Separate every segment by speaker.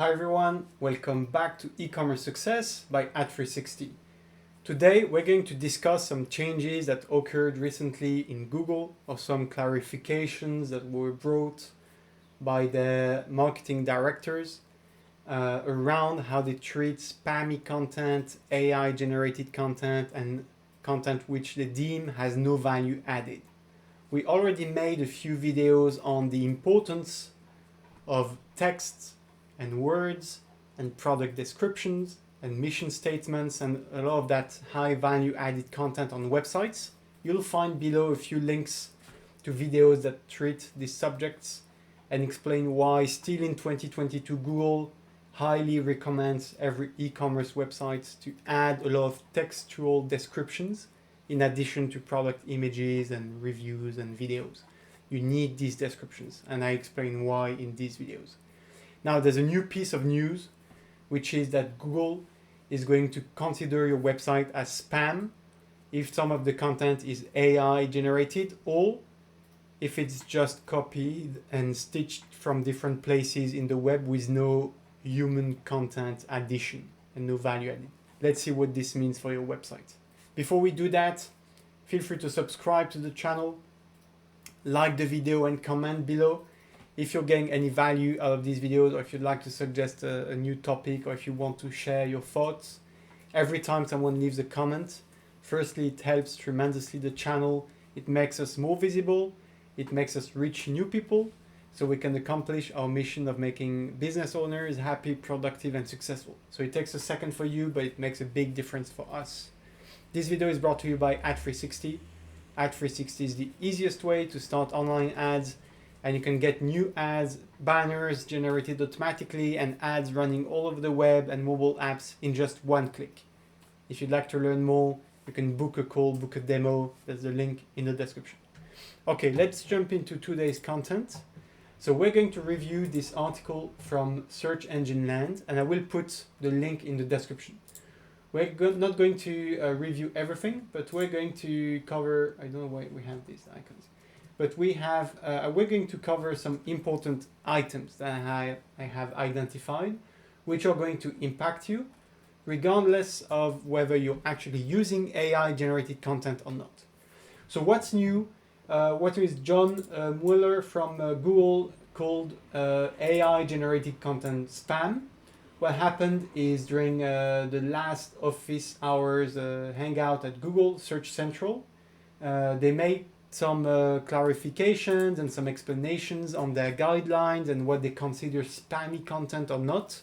Speaker 1: Hi everyone, welcome back to e-commerce success by Ad360. Today we're going to discuss some changes that occurred recently in Google or some clarifications that were brought by the marketing directors around how they treat spammy content, AI generated content, and content which they deem has no value added. We already made a few videos on the importance of text and words and product descriptions and mission statements and a lot of that high value added content on websites. You'll find below a few links to videos that treat these subjects and explain why still in 2022 Google highly recommends every e-commerce website to add a lot of textual descriptions in addition to product images and reviews and videos. You need these descriptions, and I explain why in these videos. Now there's a new piece of news, which is that Google is going to consider your website as spam if some of the content is AI generated or if it's just copied and stitched from different places in the web with no human content addition and no value added. Let's see what this means for your website. Before we do that, feel free to subscribe to the channel, like the video and comment below if you're getting any value out of these videos, or if you'd like to suggest a new topic, or if you want to share your thoughts. Every time someone leaves a comment, firstly, it helps tremendously the channel. It makes us more visible. It makes us reach new people so we can accomplish our mission of making business owners happy, productive, and successful. So it takes a second for you, but it makes a big difference for us. This video is brought to you by Ad360. Ad360 is the easiest way to start online ads, and you can get new ads, banners generated automatically, and ads running all over the web and mobile apps in just one click. If you'd like to learn more, you can book a call, book a demo. There's a link in the description. Okay, let's jump into today's content. So we're going to review this article from Search Engine Land, and I will put the link in the description. We're not going to review everything, but we're going to cover, I don't know why we have these icons, but we're going to cover some important items that I have identified, which are going to impact you, regardless of whether you're actually using AI generated content or not. So what's new? What is John Mueller from Google called AI generated content spam? What happened is during the last office hours hangout at Google Search Central, they made some clarifications and some explanations on their guidelines and what they consider spammy content or not.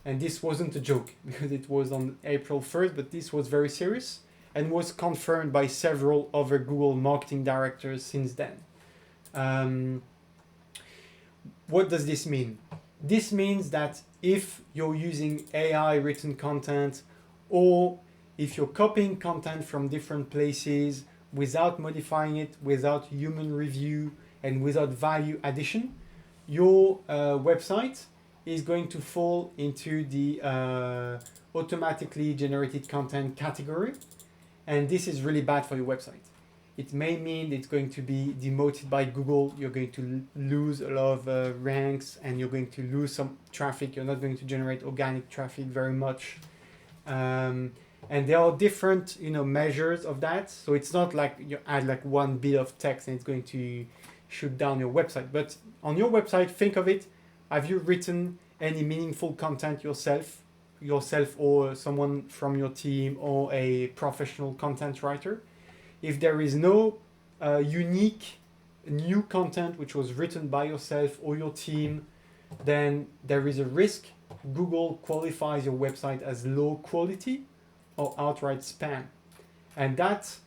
Speaker 1: And this wasn't a joke because it was on April 1st, but this was very serious and was confirmed by several other Google marketing directors since then. What does this mean? This means that if you're using AI written content, or if you're copying content from different places without modifying it, without human review, and without value addition, your website is going to fall into the automatically generated content category. And this is really bad for your website. It may mean it's going to be demoted by Google. You're going to lose a lot of ranks, and you're going to lose some traffic. You're not going to generate organic traffic very much. And there are different, measures of that. So it's not like you add like one bit of text and it's going to shoot down your website. But on your website, think of it. Have you written any meaningful content yourself or someone from your team or a professional content writer? If there is no unique new content which was written by yourself or your team, then there is a risk Google qualifies your website as low quality or outright spam. And that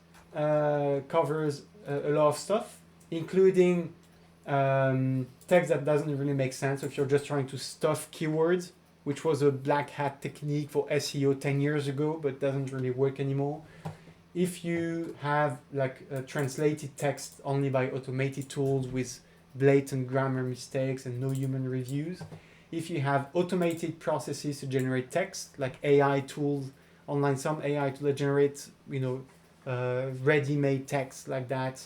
Speaker 1: covers a lot of stuff, including text that doesn't really make sense. If you're just trying to stuff keywords, which was a black hat technique for SEO 10 years ago, but doesn't really work anymore. If you have translated text only by automated tools with blatant grammar mistakes and no human reviews, if you have automated processes to generate text, like AI tools, some AI tools that generate, ready-made text like that,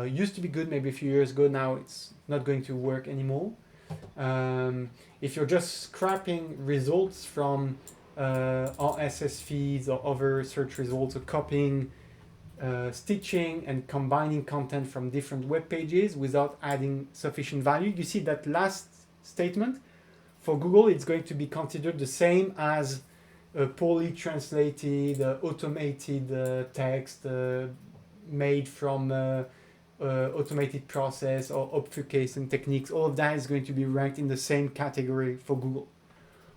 Speaker 1: used to be good maybe a few years ago. Now it's not going to work anymore. If you're just scrapping results from RSS feeds or other search results, or copying, stitching and combining content from different web pages without adding sufficient value, you see that last statement for Google, it's going to be considered the same as a poorly translated, automated text made from automated process or obfuscation techniques. All of that is going to be ranked in the same category for Google.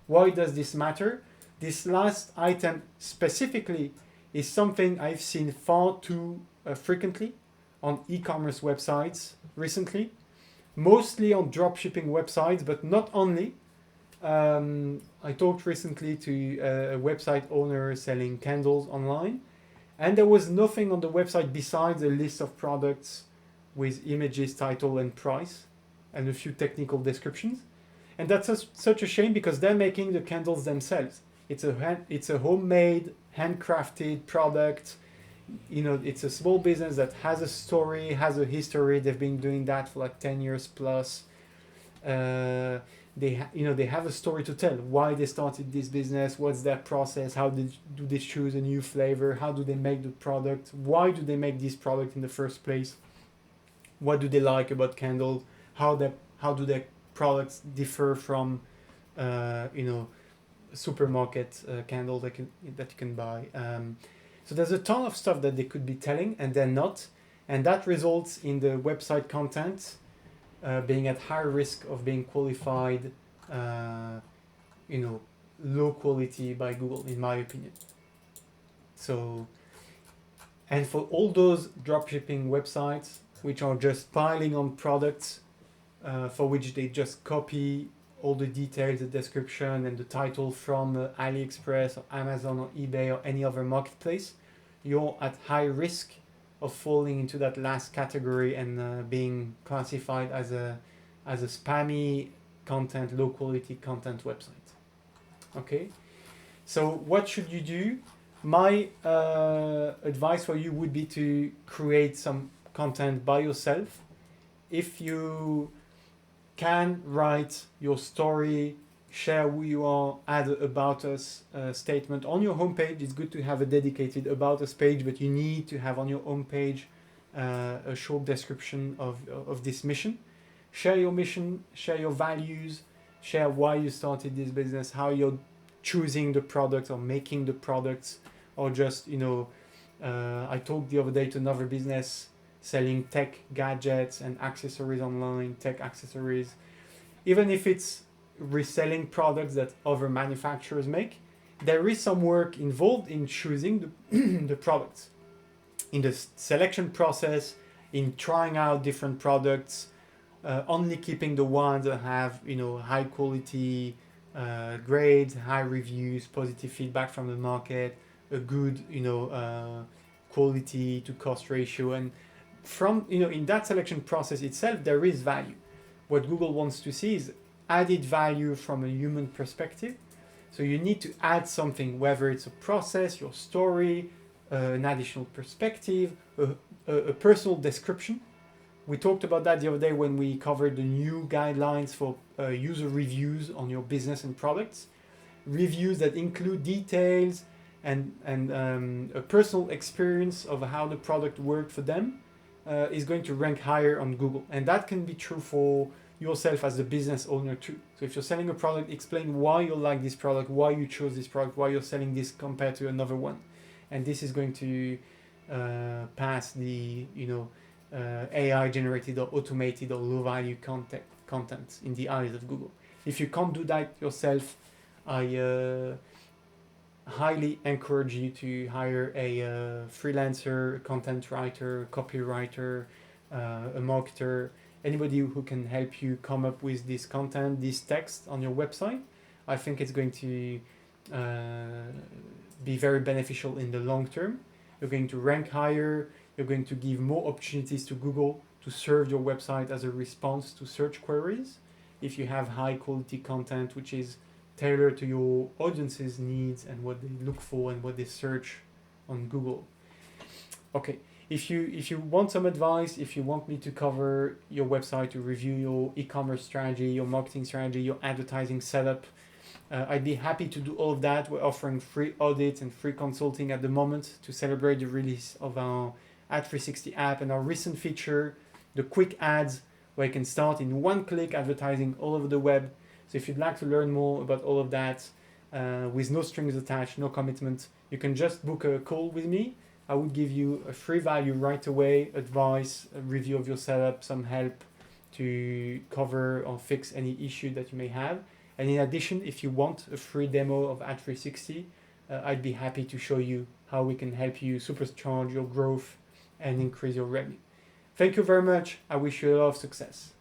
Speaker 1: Why does this matter? This last item specifically is something I've seen far too frequently on e-commerce websites recently, mostly on dropshipping websites, but not only. I talked recently to a website owner selling candles online, and there was nothing on the website besides a list of products with images, title, and price, and a few technical descriptions. And that's such a shame, because they're making the candles themselves. It's a homemade, handcrafted product. You know, it's a small business that has a story, has a history. They've been doing that for like 10 years plus. They have a story to tell. Why they started this business? What's their process? How do they choose a new flavor? How do they make the product? Why do they make this product in the first place? What do they like about candles? How do their products differ from supermarket candles that you can buy? So there's a ton of stuff that they could be telling, and they're not, and that results in the website content being at high risk of being qualified, low quality by Google, in my opinion. So, and for all those dropshipping websites which are just piling on products, for which they just copy all the details, the description, and the title from AliExpress or Amazon or eBay or any other marketplace, you're at high risk of falling into that last category and being classified as a spammy content, low quality content website. Okay, so what should you do? My advice for you would be to create some content by yourself. If you can write your story, share who you are, add an about us statement on your homepage. It's good to have a dedicated about us page, but you need to have on your homepage a short description of this mission. Share your mission, share your values, share why you started this business, how you're choosing the product or making the products, or just, I talked the other day to another business selling tech gadgets and accessories online, tech accessories. Even if it's reselling products that other manufacturers make, there is some work involved in choosing the products, in the selection process, in trying out different products, only keeping the ones that have high quality grades, high reviews, positive feedback from the market, a good quality to cost ratio. And from in that selection process itself, there is value. What Google wants to see is added value from a human perspective. So you need to add something, whether it's a process, your story, an additional perspective, a personal description. We talked about that the other day when we covered the new guidelines for user reviews on your business and products. Reviews that include details and a personal experience of how the product worked for them is going to rank higher on Google. And that can be true for yourself as a business owner too. So if you're selling a product, explain why you like this product, why you chose this product, why you're selling this compared to another one. And this is going to pass the AI generated or automated or low value content in the eyes of Google. If you can't do that yourself, I highly encourage you to hire a freelancer, a content writer, a copywriter, a marketer, anybody who can help you come up with this content, this text on your website. I think it's going to be very beneficial in the long term. You're going to rank higher. You're going to give more opportunities to Google to serve your website as a response to search queries if you have high quality content which is tailored to your audience's needs and what they look for and what they search on Google. Okay, If you want some advice, if you want me to cover your website, to review your e-commerce strategy, your marketing strategy, your advertising setup, I'd be happy to do all of that. We're offering free audits and free consulting at the moment to celebrate the release of our Ad360 app and our recent feature, the quick ads, where you can start in one click advertising all over the web. So if you'd like to learn more about all of that, with no strings attached, no commitment, you can just book a call with me. I would give you a free value right away, advice, a review of your setup, some help to cover or fix any issue that you may have. And in addition, if you want a free demo of Ad360, I'd be happy to show you how we can help you supercharge your growth and increase your revenue. Thank you very much. I wish you a lot of success.